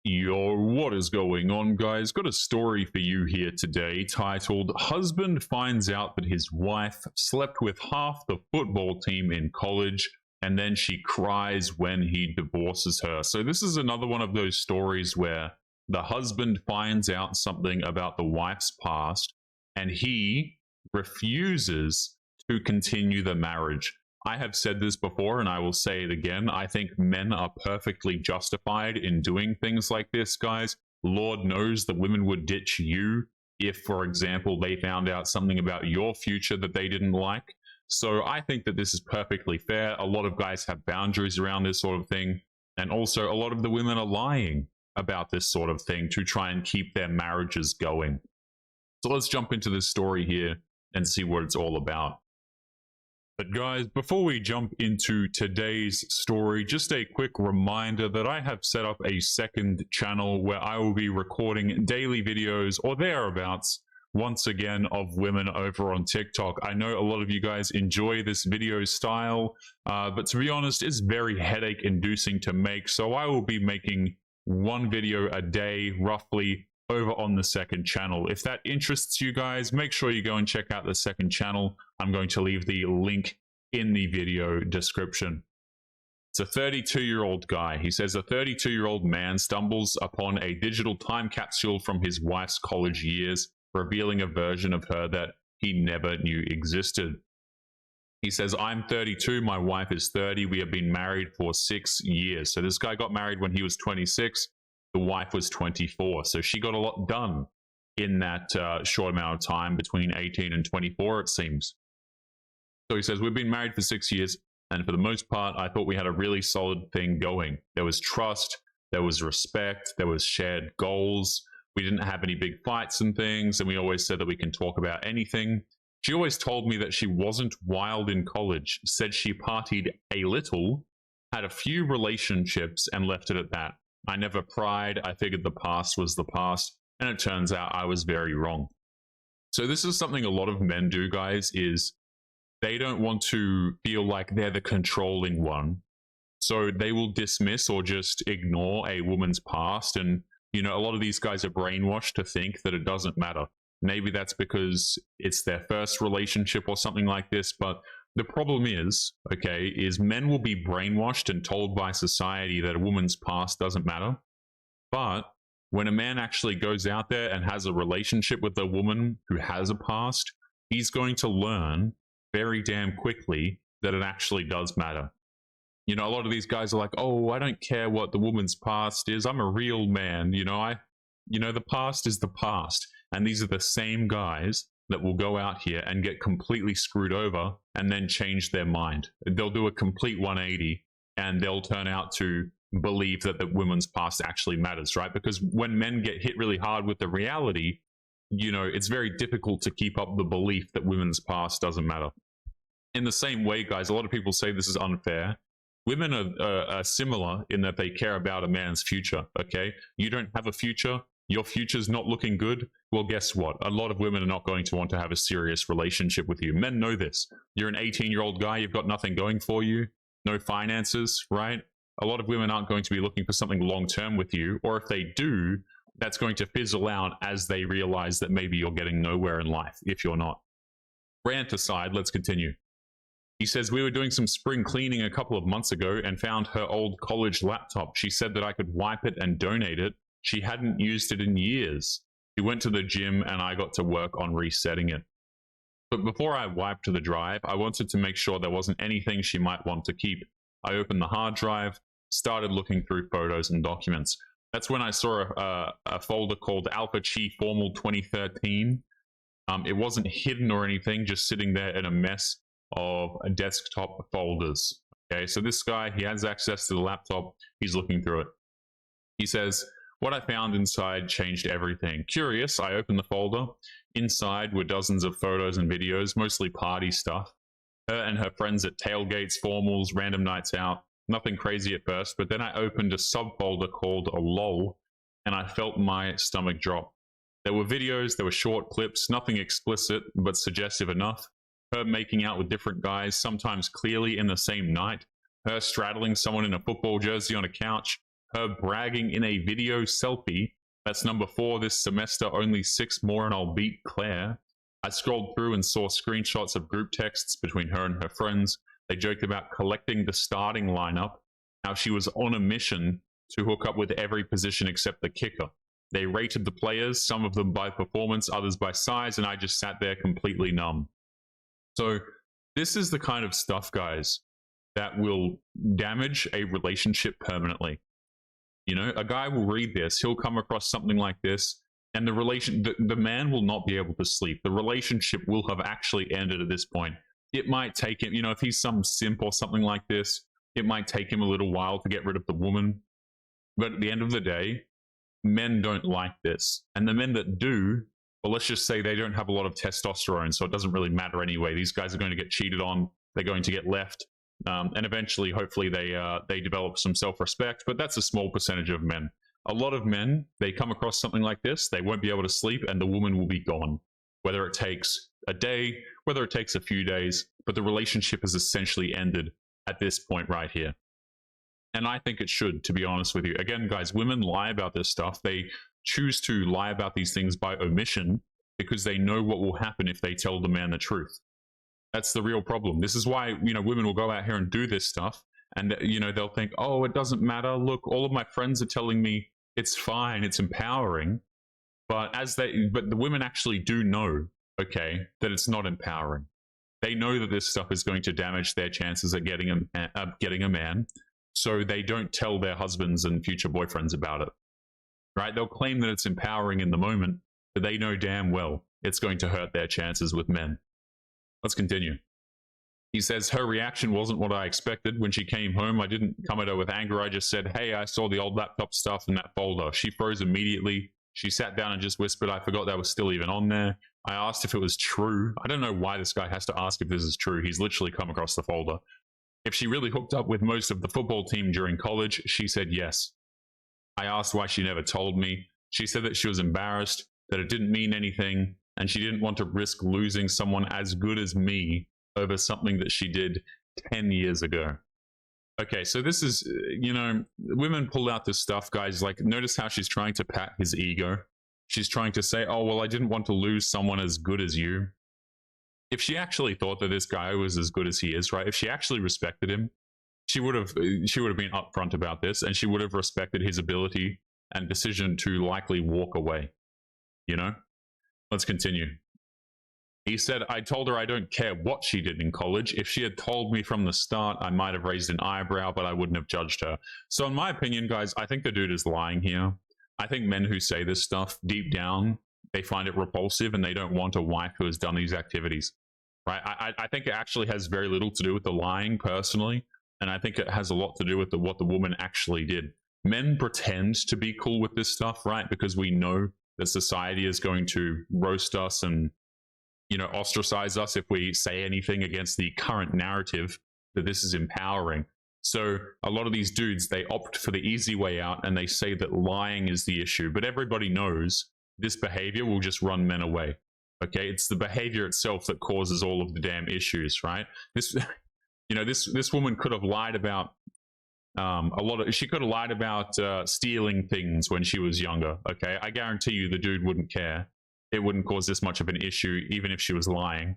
Yo, what is going on, guys? Got a story for you here today titled Husband Finds Out That His Wife Slept with Half the Football Team in College and Then She Cries When He Divorces Her. So, this is another one of those stories where the husband finds out something about the wife's past and he refuses to continue the marriage. I have said this before and I will say it again. I think men are perfectly justified in doing things like this, guys. Lord knows the women would ditch you if, for example, they found out something about your future that they didn't like. So I think that this is perfectly fair. A lot of guys have boundaries around this sort of thing. And also, a lot of the women are lying about this sort of thing to try and keep their marriages going. So let's jump into this story here and see what it's all about. But guys, before we jump into today's story, just a quick reminder that I have set up a second channel where I will be recording daily videos or thereabouts once again of women over on TikTok. I know a lot of you guys enjoy this video style, but to be honest, it's very headache inducing to make. So I will be making one video a day roughly over on the second channel. If that interests you guys, make sure you go and check out the second channel. I'm going to leave the link in the video description. It's a 32-year-old guy. He says a 32-year-old man stumbles upon a digital time capsule from his wife's college years, revealing a version of her that he never knew existed. He says, I'm 32, my wife is 30. We have been married for 6 years. So this guy got married when he was 26. The wife was 24. So she got a lot done in that short amount of time between 18 and 24, it seems. So he says, we've been married for 6 years. And for the most part, I thought we had a really solid thing going. There was trust, there was respect, there was shared goals. We didn't have any big fights and things. And we always said that we can talk about anything. She always told me that she wasn't wild in college, said she partied a little, had a few relationships, and left it at that. I never pried. I figured the past was the past, and it turns out I was very wrong. So this is something a lot of men do, guys, is they don't want to feel like they're the controlling one. So they will dismiss or just ignore a woman's past. And, you know, a lot of these guys are brainwashed to think that it doesn't matter. Maybe that's because it's their first relationship or something like this. But the problem is, okay, is men will be brainwashed and told by society that a woman's past doesn't matter. But when a man actually goes out there and has a relationship with a woman who has a past, he's going to learn very damn quickly that it actually does matter. You know, a lot of these guys are like, oh, I don't care what the woman's past is. I'm a real man. You know, the past is the past. And these are the same guys that will go out here and get completely screwed over and then change their mind. They'll do a complete 180 and they'll turn out to believe that the women's past actually matters, right? Because when men get hit really hard with the reality, you know, it's very difficult to keep up the belief that women's past doesn't matter. In the same way, guys, a lot of people say this is unfair. Women are similar in that they care about a man's future, okay? You don't have a future. Your future's not looking good. Well, guess what? A lot of women are not going to want to have a serious relationship with you. Men know this. You're an 18-year-old guy. You've got nothing going for you. No finances, right? A lot of women aren't going to be looking for something long-term with you. Or if they do, that's going to fizzle out as they realize that maybe you're getting nowhere in life if you're not. Rant aside, let's continue. He says, we were doing some spring cleaning a couple of months ago and found her old college laptop. She said that I could wipe it and donate it. She hadn't used it in years. She went to the gym and I got to work on resetting it. But before I wiped the drive, I wanted to make sure there wasn't anything she might want to keep. I opened the hard drive, started looking through photos and documents. That's when I saw a folder called Alpha Chi Formal 2013. It wasn't hidden or anything, just sitting there in a mess of desktop folders. Okay, so this guy, he has access to the laptop. He's looking through it. He says, what I found inside changed everything. Curious, I opened the folder. Inside were dozens of photos and videos, mostly party stuff. Her and her friends at tailgates, formals, random nights out. Nothing crazy at first, but then I opened a subfolder called a LOL, and I felt my stomach drop. There were videos, there were short clips, nothing explicit, but suggestive enough. Her making out with different guys, sometimes clearly in the same night. Her straddling someone in a football jersey on a couch. her bragging in a video selfie. That's number 4 this semester, only 6 more and I'll beat Claire. I scrolled through and saw screenshots of group texts between her and her friends. They joked about collecting the starting lineup, how she was on a mission to hook up with every position except the kicker. They rated the players, some of them by performance, others by size, and I just sat there completely numb. So this is the kind of stuff, guys, that will damage a relationship permanently. You know, a guy will read this, he'll come across something like this, and the man will not be able to sleep. The relationship will have actually ended at this point. It might take him, you know, if he's some simp or something like this, it might take him a little while to get rid of the woman. But at the end of the day, men don't like this. And the men that do, well, let's just say they don't have a lot of testosterone, so it doesn't really matter anyway. These guys are going to get cheated on. They're going to get left. And eventually, hopefully, they develop some self-respect. But that's a small percentage of men. A lot of men, they come across something like this, they won't be able to sleep, and the woman will be gone. Whether it takes a day, whether it takes a few days, but the relationship has essentially ended at this point right here. And I think it should, to be honest with you. Again, guys, women lie about this stuff. They choose to lie about these things by omission because they know what will happen if they tell the man the truth. That's the real problem. This is why, you know, women will go out here and do this stuff, and, you know, they'll think, oh, it doesn't matter. Look, all of my friends are telling me it's fine, it's empowering. But the women actually do know, okay, that it's not empowering. They know that this stuff is going to damage their chances at getting a man, so they don't tell their husbands and future boyfriends about it. Right? They'll claim that it's empowering in the moment, but they know damn well it's going to hurt their chances with men. Let's continue. He says, her reaction wasn't what I expected. When she came home, I didn't come at her with anger. I just said, hey, I saw the old laptop stuff in that folder. She froze immediately. She sat down and just whispered, I forgot that was still even on there. I asked if it was true. I don't know why this guy has to ask if this is true. He's literally come across the folder. If she really hooked up with most of the football team during college, she said yes. I asked why she never told me. She said that she was embarrassed, that it didn't mean anything, and she didn't want to risk losing someone as good as me over something that she did 10 years ago. Okay, so this is, you know, women pull out this stuff, guys. Like, notice how she's trying to pat his ego. She's trying to say, oh, well, I didn't want to lose someone as good as you. If she actually thought that this guy was as good as he is, right? If she actually respected him, she would have been upfront about this, and she would have respected his ability and decision to likely walk away. You know? Let's continue. He said, I told her I don't care what she did in college. If she had told me from the start, I might have raised an eyebrow, but I wouldn't have judged her. So in my opinion, guys, I think the dude is lying here. I think men who say this stuff, deep down, they find it repulsive and they don't want a wife who has done these activities. Right? I think it actually has very little to do with the lying, personally. And I think it has a lot to do with what the woman actually did. Men pretend to be cool with this stuff, right? Because we know that society is going to roast us and, you know, ostracize us if we say anything against the current narrative that this is empowering. So a lot of these dudes, they opt for the easy way out and they say that lying is the issue. But everybody knows this behavior will just run men away. Okay, it's the behavior itself that causes all of the damn issues, right? This, you know, this woman could have lied about she could have lied about stealing things when she was younger. Okay, I guarantee you the dude wouldn't care. It wouldn't cause this much of an issue, even if she was lying.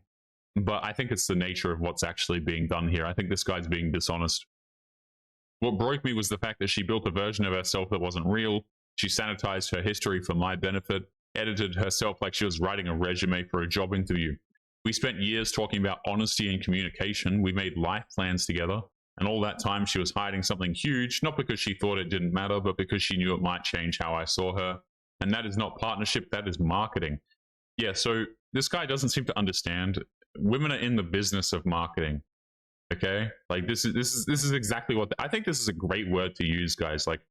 But I think it's the nature of what's actually being done here. I think this guy's being dishonest. What broke me was the fact that she built a version of herself that wasn't real. She sanitized her history for my benefit, edited herself like she was writing a resume for a job interview. We spent years talking about honesty and communication. We made life plans together. And all that time she was hiding something huge, not because she thought it didn't matter, but because she knew it might change how I saw her. And that is not partnership, that is marketing. Yeah, so this guy doesn't seem to understand. Women are in the business of marketing. Okay? Like this is exactly what I think this is a great word to use, guys. Like,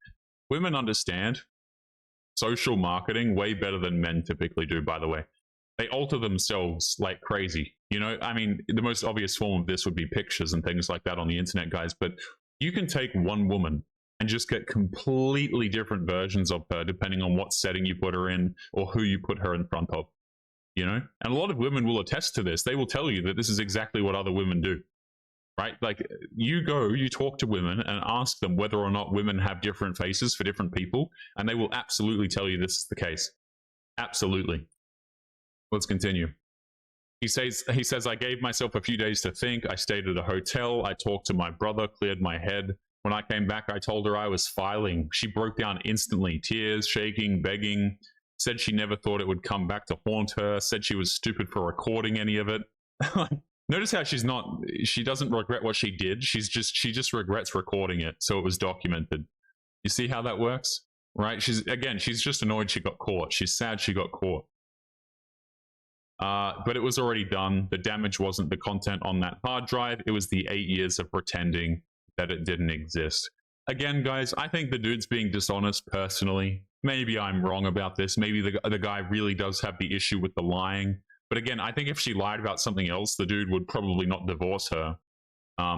women understand social marketing way better than men typically do, by the way. They alter themselves like crazy. You know, I mean, the most obvious form of this would be pictures and things like that on the internet, guys. But you can take one woman and just get completely different versions of her depending on what setting you put her in or who you put her in front of. You know? And a lot of women will attest to this. They will tell you that this is exactly what other women do. right? Like, you talk to women and ask them whether or not women have different faces for different people, and they will absolutely tell you this is the case. Absolutely. Let's continue. He says, I gave myself a few days to think. I stayed at a hotel. I talked to my brother, cleared my head. When I came back, I told her I was filing. She broke down instantly, tears, shaking, begging, said she never thought it would come back to haunt her, said she was stupid for recording any of it. Notice how she doesn't regret what she did. She just regrets recording it, so it was documented. You see how that works? Right? She's just annoyed she got caught. She's sad she got caught. But it was already done. The damage wasn't the content on that hard drive. It was the 8 years of pretending that it didn't exist. Again, guys, I think the dude's being dishonest personally. Maybe I'm wrong about this. Maybe the guy really does have the issue with the lying. But again, I think if she lied about something else, the dude would probably not divorce her.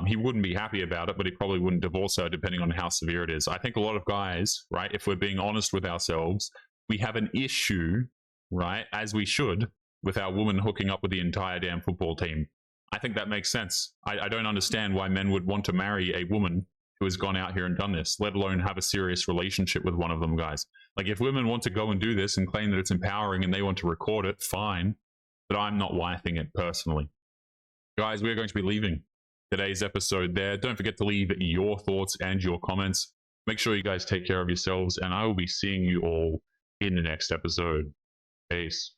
He wouldn't be happy about it, but he probably wouldn't divorce her depending on how severe it is. I think a lot of guys, right, if we're being honest with ourselves, we have an issue, right, as we should, with our woman hooking up with the entire damn football team. I think that makes sense. I don't understand why men would want to marry a woman who has gone out here and done this, let alone have a serious relationship with one of them, guys. Like, if women want to go and do this and claim that it's empowering and they want to record it, fine. But I'm not wifing it personally. Guys, we're going to be leaving today's episode there. Don't forget to leave your thoughts and your comments. Make sure you guys take care of yourselves, and I will be seeing you all in the next episode. Peace.